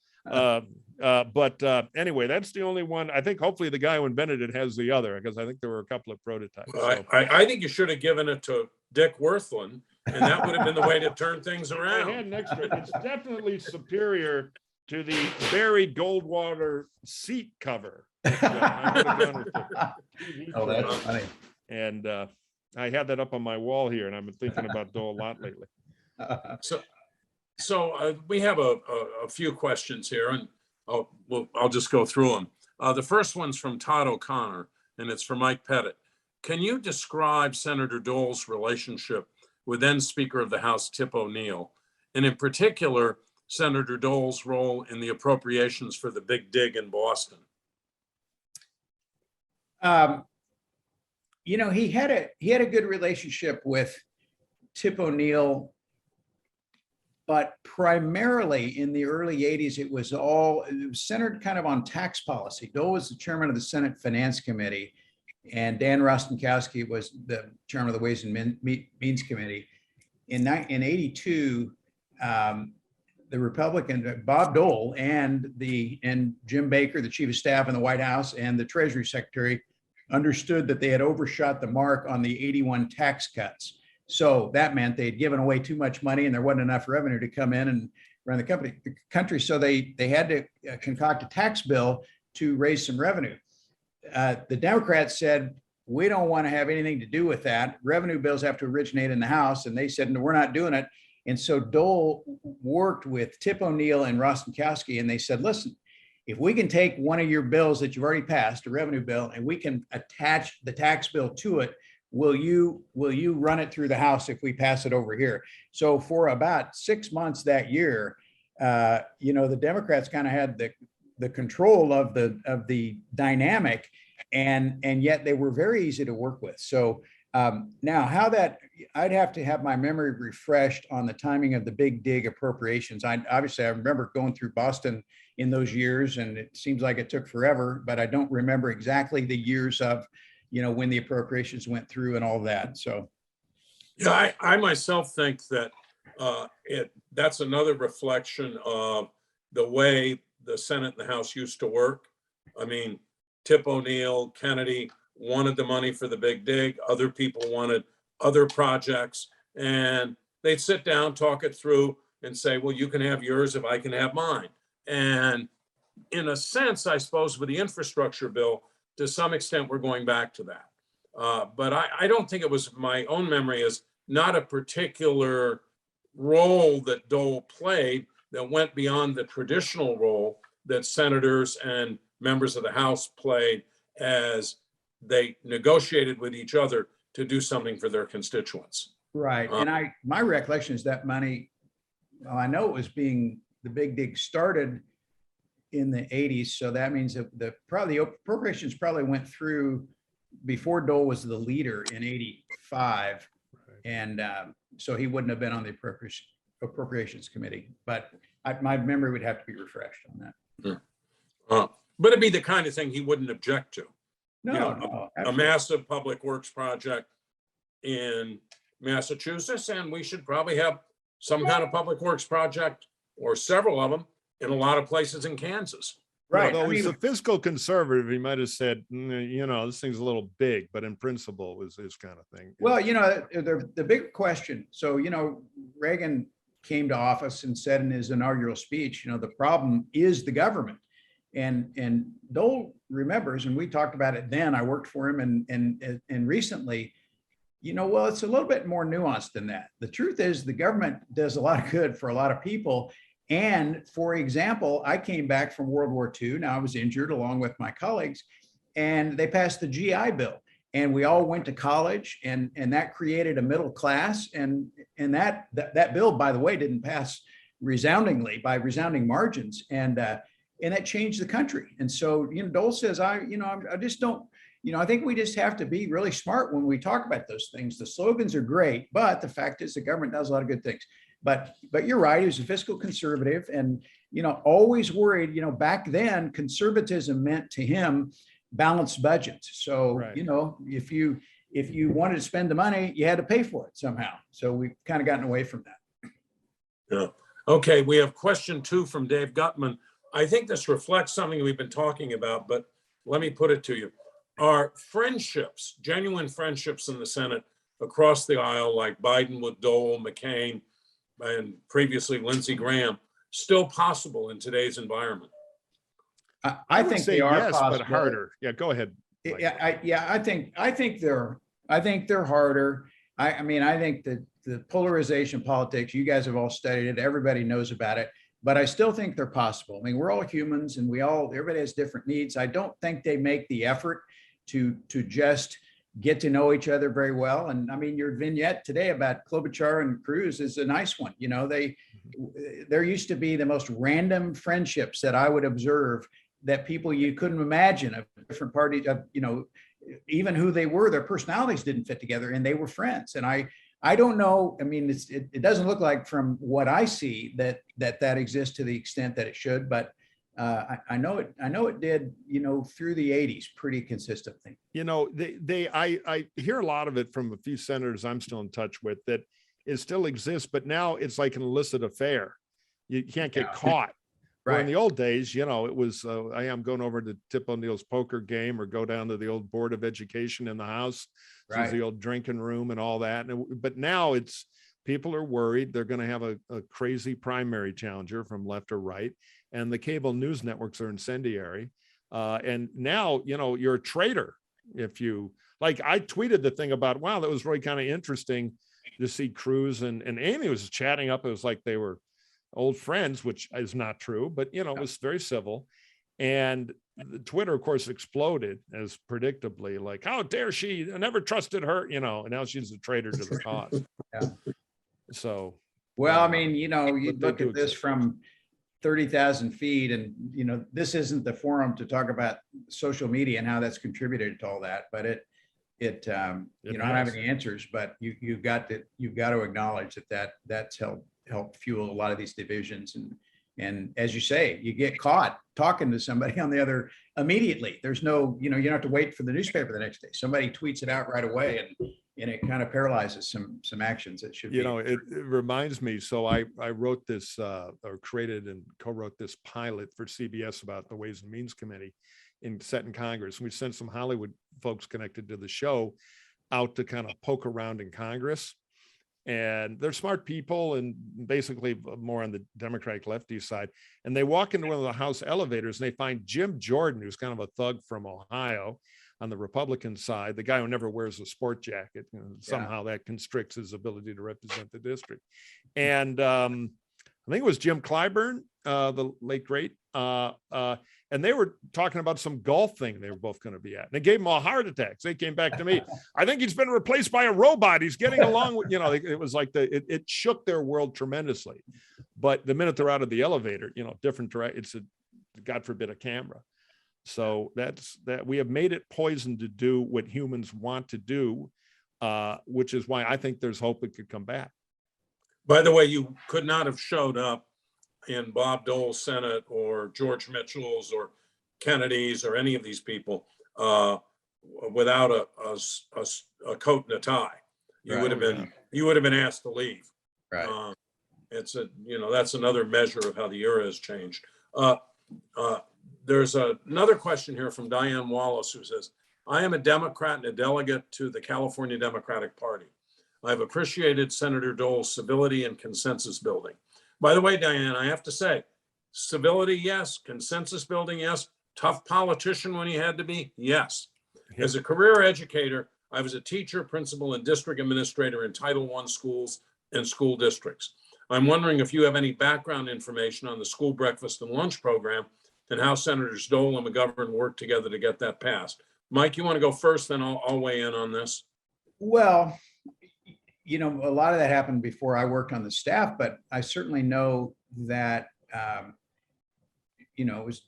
Anyway, that's the only one. I think hopefully the guy who invented it has the other, because I think there were a couple of prototypes. So. I think you should have given it to Dick Worthland, and that would have been the way to turn things around. I had an extra. It's definitely superior to the buried Goldwater seat cover. Oh, that's funny. And I had that up on my wall here, and I've been thinking about Dole a lot lately. So we have a few questions here, and I'll just go through them. The first one's from Todd O'Connor, and it's for Mike Pettit. Can you describe Senator Dole's relationship with then Speaker of the House Tip O'Neill, and in particular, Senator Dole's role in the appropriations for the Big Dig in Boston? You know, he had a good relationship with Tip O'Neill, but primarily in the early 80s, it was centered kind of on tax policy. Dole was the chairman of the Senate Finance Committee, and Dan Rostenkowski was the chairman of the Ways and Means Committee. In 82, the Republican Bob Dole and Jim Baker, the chief of staff in the White House, and the Treasury Secretary understood that they had overshot the mark on the 81 tax cuts. So that meant they'd given away too much money, and there wasn't enough revenue to come in and run the country. So they had to concoct a tax bill to raise some revenue. The Democrats said, we don't want to have anything to do with that. Revenue bills have to originate in the House. And they said, no, we're not doing it. And so Dole worked with Tip O'Neill and Rostenkowski, and they said, listen, if we can take one of your bills that you've already passed, a revenue bill, and we can attach the tax bill to it, will you run it through the House if we pass it over here? So for about 6 months that year, the Democrats kind of had the control of the dynamic, and yet they were very easy to work with. So now I'd have to have my memory refreshed on the timing of the Big Dig appropriations. I remember going through Boston in those years, and it seems like it took forever, but I don't remember exactly the years of, when the appropriations went through and all that. So, yeah, I myself think that that's another reflection of the way the Senate and the House used to work. I mean, Tip O'Neill, Kennedy wanted the money for the Big Dig. Other people wanted other projects, and they'd sit down, talk it through, and say, well, you can have yours if I can have mine. And in a sense, I suppose with the infrastructure bill, to some extent, we're going back to that. But I don't think it was, my own memory is not a particular role that Dole played that went beyond the traditional role that senators and members of the House played as they negotiated with each other to do something for their constituents. Right. And my recollection is that money, well, I know it was the Big Dig started in the 80s. So that means that the appropriations probably went through before Dole was the leader in 85. Right. And so he wouldn't have been on the appropriations committee, but my memory would have to be refreshed on that. But it'd be the kind of thing he wouldn't object to. No, a massive public works project in Massachusetts, and we should probably have some kind of public works project or several of them in a lot of places in Kansas. Right. Although he's a fiscal conservative, he might have said, this thing's a little big, but in principle was his kind of thing. Well, the big question. So, Reagan came to office and said in his inaugural speech, the problem is the government. And Dole remembers, and we talked about it then. I worked for him, and recently, well, it's a little bit more nuanced than that. The truth is, the government does a lot of good for a lot of people. And for example, I came back from World War II. Now I was injured along with my colleagues, and they passed the GI Bill, and we all went to college, and that created a middle class. And that bill, by the way, didn't pass resoundingly by resounding margins, and that changed the country. And so, Dole says, I just don't. I think we just have to be really smart when we talk about those things. The slogans are great, but the fact is the government does a lot of good things. But you're right, he was a fiscal conservative and, always worried, back then conservatism meant to him balanced budgets. So, right. If you wanted to spend the money, you had to pay for it somehow. So we've kind of gotten away from that. Yeah. Okay, we have question 2 from Dave Gutman. I think this reflects something we've been talking about, but let me put it to you. Are friendships, genuine friendships in the Senate across the aisle, like Biden with Dole, McCain, and previously Lindsey Graham, still possible in today's environment? I think they are possible, but harder. Yeah, go ahead. I think they're harder. I think that the polarization politics, you guys have all studied it. Everybody knows about it, but I still think they're possible. I mean, we're all humans, and everybody has different needs. I don't think they make the effort to just get to know each other very well. And I mean, your vignette today about Klobuchar and Cruz is a nice one. There used to be the most random friendships that I would observe, that people you couldn't imagine of different parties, even who they were, their personalities didn't fit together, and they were friends. And I don't know. I mean, it doesn't look like from what I see that exists to the extent that it should, but I know it did, through the 80s pretty consistently. I hear a lot of it from a few senators I'm still in touch with, that it still exists, but now it's like an illicit affair. You can't get caught. Right. In the old days, it was, I am going over to Tip O'Neill's poker game or go down to the old Board of Education in the House, right. The old drinking room and all that. But now it's, people are worried they're going to have a crazy primary challenger from left or right. And the cable news networks are incendiary. And now, you're a traitor. If you, like, I tweeted the thing about, wow, that was really kind of interesting to see Cruz and Amy was chatting up. It was like they were old friends, which is not true, but it was very civil. And Twitter, of course, exploded, as predictably, like, how dare she? I never trusted her, and now she's a traitor to the cause. Yeah. So, well, I mean, you look at this from 30,000 feet, and this isn't the forum to talk about social media and how that's contributed to all that, but it I don't have any answers, but you've got to acknowledge that's helped fuel a lot of these divisions. And as you say, you get caught talking to somebody on the other immediately. There's no, you don't have to wait for the newspaper the next day. Somebody tweets it out right away, and it kind of paralyzes some actions that should be. It reminds me. So I wrote this or created and co-wrote this pilot for CBS about the Ways and Means Committee set in Congress. We sent some Hollywood folks connected to the show out to kind of poke around in Congress. and they're smart people and basically more on the Democratic lefty side. And they walk into one of the House elevators and they find Jim Jordan, who's kind of a thug from Ohio on the Republican side, the guy who never wears a sport jacket. Somehow that constricts his ability to represent the district. And I think it was Jim Clyburn, the late great, and they were talking about some golf thing they were both going to be at. And they gave him all heart attacks. They came back to me. I think he's been replaced by a robot. He's getting along with, it was like it shook their world tremendously. But the minute they're out of the elevator, different direct, it's God forbid, a camera. So that's that. We have made it poison to do what humans want to do, which is why I think there's hope it could come back. By the way, you could not have showed up in Bob Dole's Senate or George Mitchell's or Kennedy's or any of these people without a coat and a tie. You would have been asked to leave. Right. That's another measure of how the era has changed. There's another question here from Diane Wallace, who says, I am a Democrat and a delegate to the California Democratic Party. I've appreciated Senator Dole's civility and consensus building. By the way, Diane, I have to say, civility, yes. Consensus building, yes. Tough politician when he had to be, yes. As a career educator, I was a teacher, principal, and district administrator in Title I schools and school districts. I'm wondering if you have any background information on the school breakfast and lunch program and how Senators Dole and McGovern worked together to get that passed. Mike, you want to go first, then I'll weigh in on this. Well, a lot of that happened before I worked on the staff, but I certainly know that, it was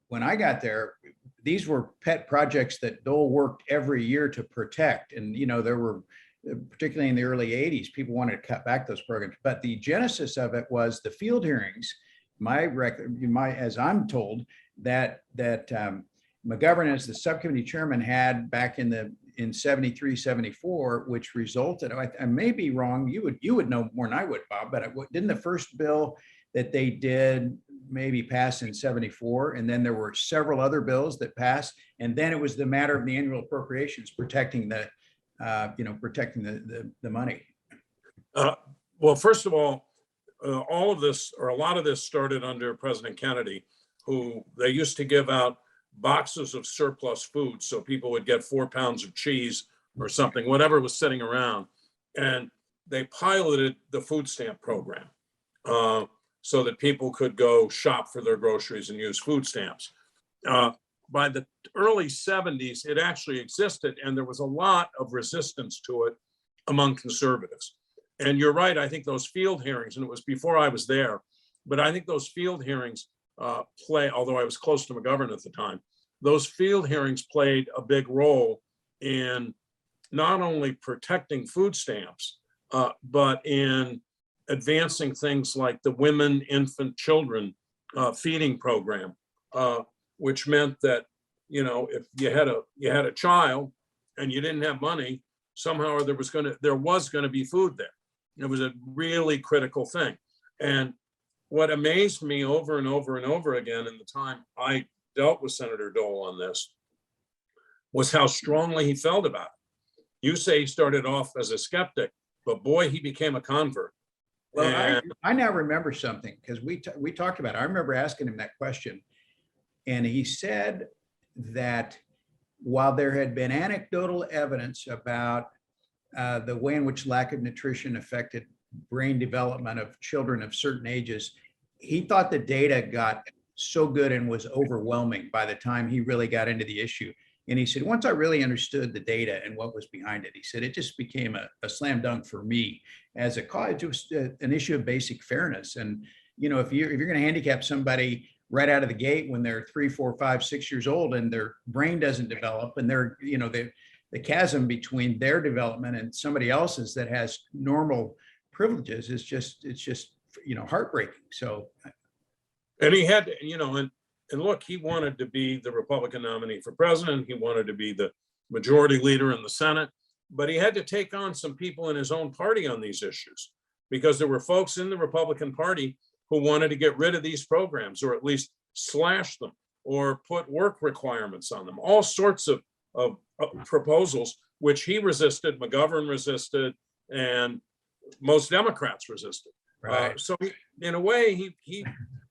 when I got there, these were pet projects that Dole worked every year to protect. And, there were, particularly in the early 80s, people wanted to cut back those programs. But the genesis of it was the field hearings. As I'm told, that McGovern, as the subcommittee chairman, had back in 73, 74, which resulted, I may be wrong, you would know more than I would, Bob, but didn't the first bill that they did maybe pass in 74, and then there were several other bills that passed, and then it was the matter of the annual appropriations protecting the money. Well, first of all of this, or a lot of this, started under President Kennedy, who they used to give out boxes of surplus food, so people would get 4 pounds of cheese or something, whatever was sitting around, and they piloted the food stamp program so that people could go shop for their groceries and use food stamps. By the early 70s, it actually existed, and there was a lot of resistance to it among conservatives. And you're right, I think those field hearings, and it was before I was there, but I think those field hearings although I was close to McGovern at the time, those field hearings played a big role in not only protecting food stamps, but in advancing things like the women, infant, children feeding program, which meant that, if you had a child and you didn't have money, somehow there was going to be food there. It was a really critical thing. And what amazed me over and over and over again in the time I dealt with Senator Dole on this was how strongly he felt about it. You say he started off as a skeptic, but boy, he became a convert. Well, I now remember something, because we talked about it. I remember asking him that question, and he said that while there had been anecdotal evidence about the way in which lack of nutrition affected brain development of children of certain ages, he thought the data got so good and was overwhelming by the time he really got into the issue. And he said, once I really understood the data and what was behind it, he said, it just became a slam dunk for me as a college. It was an issue of basic fairness. And, if you're going to handicap somebody right out of the gate when they're 3, 4, 5, 6 years old and their brain doesn't develop, and they're, the chasm between their development and somebody else's that has normal privileges it's just heartbreaking. So, and he had, and look, he wanted to be the Republican nominee for president. He wanted to be the majority leader in the Senate, but he had to take on some people in his own party on these issues, because there were folks in the Republican Party who wanted to get rid of these programs, or at least slash them, or put work requirements on them, all sorts of proposals, which he resisted, McGovern resisted, and most Democrats resisted. Right. So in a way,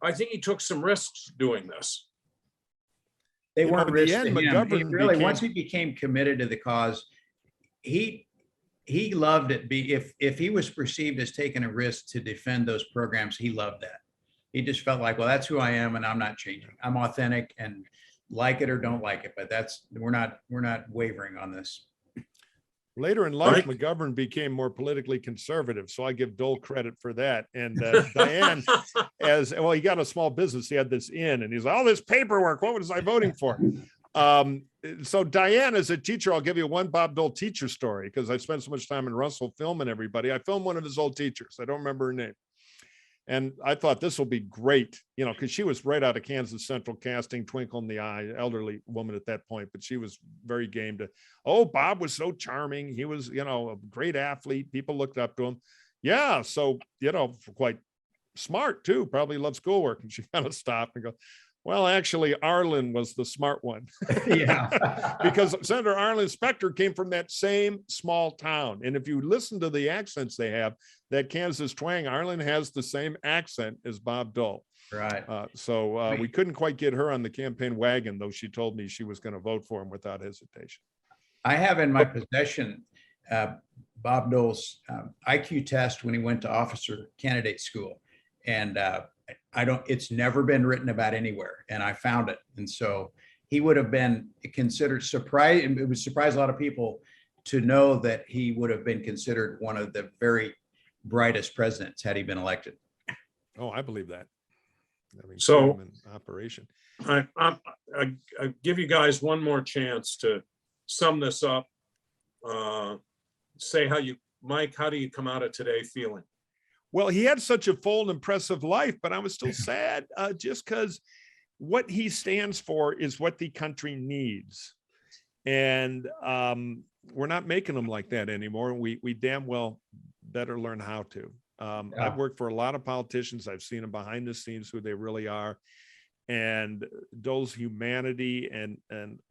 I think he took some risks doing this. They You know, weren't in the risks end, to him. He McGovern really, became- once he became committed to the cause, he loved it. If he was perceived as taking a risk to defend those programs, he loved that. He just felt like, well, that's who I am, and I'm not changing. I'm authentic, and like it or don't like it, but we're not wavering on this. Later in life, Right. McGovern became more politically conservative, so I give Dole credit for that. And Diane, as well, he got a small business. He had this inn, and he's like, all this paperwork. What was I voting for? So Diane, as a teacher, I'll give you one Bob Dole teacher story because I spent so much time in Russell filming everybody. I filmed one of his old teachers. I don't remember her name. And I thought this will be great, you know, because she was right out of Kansas Central casting, twinkle in the eye, elderly woman at that point, but she was very game to, oh, Bob was so charming. He was, you know, a great athlete. People looked up to him. Yeah. So, you know, quite smart too, probably loved schoolwork. And she kind of stopped and go, well, actually, Arlen was the smart one. Yeah. Because Senator Arlen Specter came from that same small town. And if you listen to the accents they have, that Kansas twang, Arlen has the same accent as Bob Dole. Right. So we couldn't quite get her on the campaign wagon, though she told me she was going to vote for him without hesitation. I have in my possession Bob Dole's IQ test when he went to officer candidate school. And it's never been written about anywhere, and I found it. And so he would have been considered surprised. It would surprise a lot of people to know that he would have been considered one of the very brightest presidents had he been elected. Oh, I believe that. I mean, So- in operation. I give you guys one more chance to sum this up. Say Mike, how do you come out of today feeling? Well, he had such a full and impressive life, but I was still sad just because what he stands for is what the country needs. And we're not making them like that anymore. We damn well better learn how to. I've worked for a lot of politicians. I've seen them behind the scenes, who they really are. And Dole's humanity and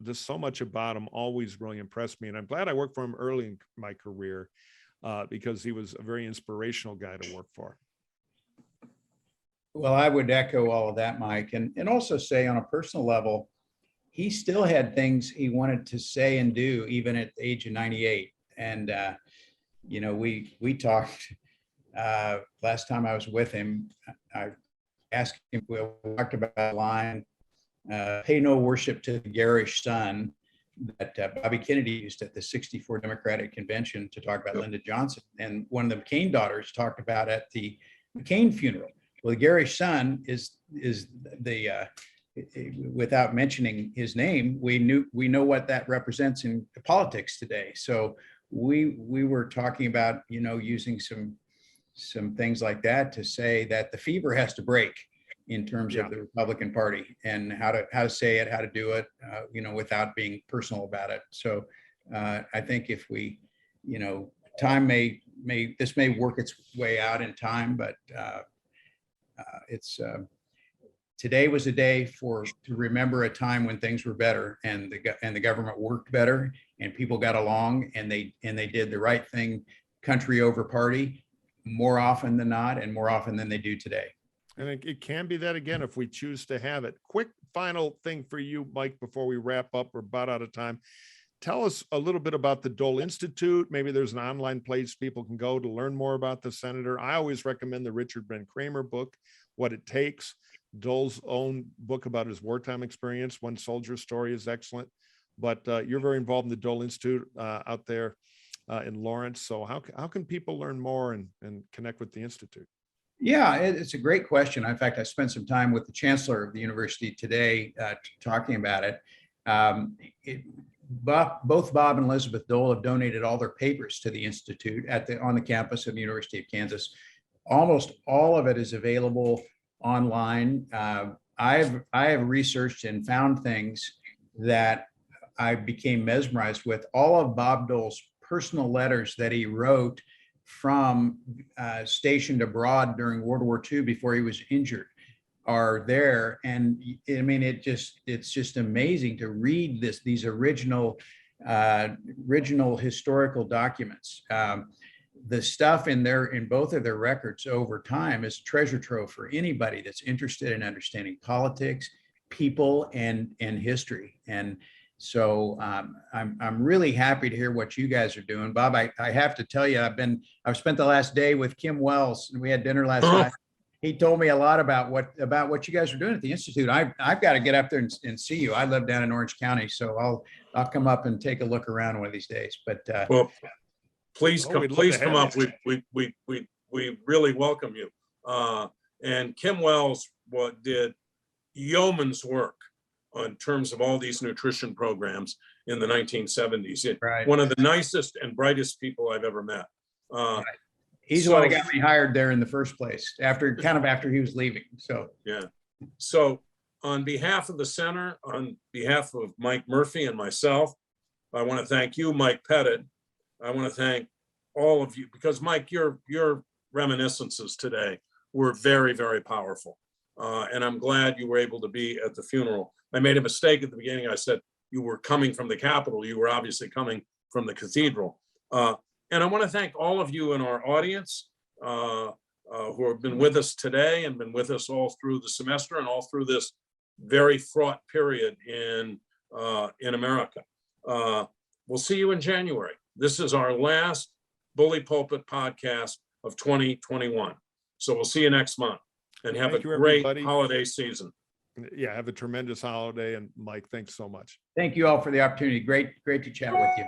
just so much about him always really impressed me. And I'm glad I worked for him early in my career. Because he was a very inspirational guy to work for. Well, I would echo all of that, Mike, and also say on a personal level, he still had things he wanted to say and do even at the age of 98. And you know, we talked last time I was with him. I asked him, we talked about the line, "Pay no worship to the garish sun," that Bobby Kennedy used at the '64 Democratic Convention to talk about Lyndon Johnson. And one of the McCain daughters talked about at the McCain funeral. Well, the garish sun is the, without mentioning his name, we know what that represents in politics today. So we were talking about, you know, using some things like that to say that the fever has to break in terms of the Republican Party, and how to say it, how to do it, you know, without being personal about it. So I think if we, you know, time this may work its way out in time, but today was a day to remember a time when things were better, and the government worked better, and people got along, and they did the right thing, country over party, more often than not, and more often than they do today. And it can be that again if we choose to have it. Quick final thing for you, Mike, before we wrap up. We're about out of time. Tell us a little bit about the Dole Institute. Maybe there's an online place people can go to learn more about the senator. I always recommend the Richard Ben Kramer book, What It Takes. Dole's own book about his wartime experience, One Soldier's Story, is excellent. But you're very involved in the Dole Institute out there in Lawrence. So how can people learn more and connect with the Institute? Yeah, it's a great question. In fact, I spent some time with the chancellor of the university today talking about it. Both Bob and Elizabeth Dole have donated all their papers to the Institute on the campus of the University of Kansas. Almost all of it is available online. I have researched and found things that I became mesmerized with. All of Bob Dole's personal letters that he wrote from stationed abroad during World War II before he was injured are there. And I mean, it's just amazing to read these original historical documents. the stuff in both of their records over time is a treasure trove for anybody that's interested in understanding politics, people, and history. And so I'm really happy to hear what you guys are doing. Bob, I have to tell you, I've spent the last day with Kim Wells, and we had dinner last night. He told me a lot about what you guys are doing at the Institute. I've got to get up there and see you. I live down in Orange County, so I'll come up and take a look around one of these days. But well, please come up. You. We really welcome you. And Kim Wells did yeoman's work in terms of all these nutrition programs in the 1970s. Right. One of the nicest and brightest people I've ever met. Right. He's the one that got me hired there in the first place, after he was leaving. So yeah. So on behalf of the center, on behalf of Mike Murphy and myself, I want to thank you, Mike Pettit. I want to thank all of you, because Mike, your reminiscences today were very, very powerful. And I'm glad you were able to be at the funeral. I made a mistake at the beginning. I said you were coming from the Capitol. You were obviously coming from the Cathedral. And I want to thank all of you in our audience who have been with us today and been with us all through the semester and all through this very fraught period in America. We'll see you in January. This is our last Bully Pulpit podcast of 2021. So we'll see you next month, and have a great holiday season. Yeah, have a tremendous holiday. And Mike, thanks so much. Thank you all for the opportunity. Great to chat with you.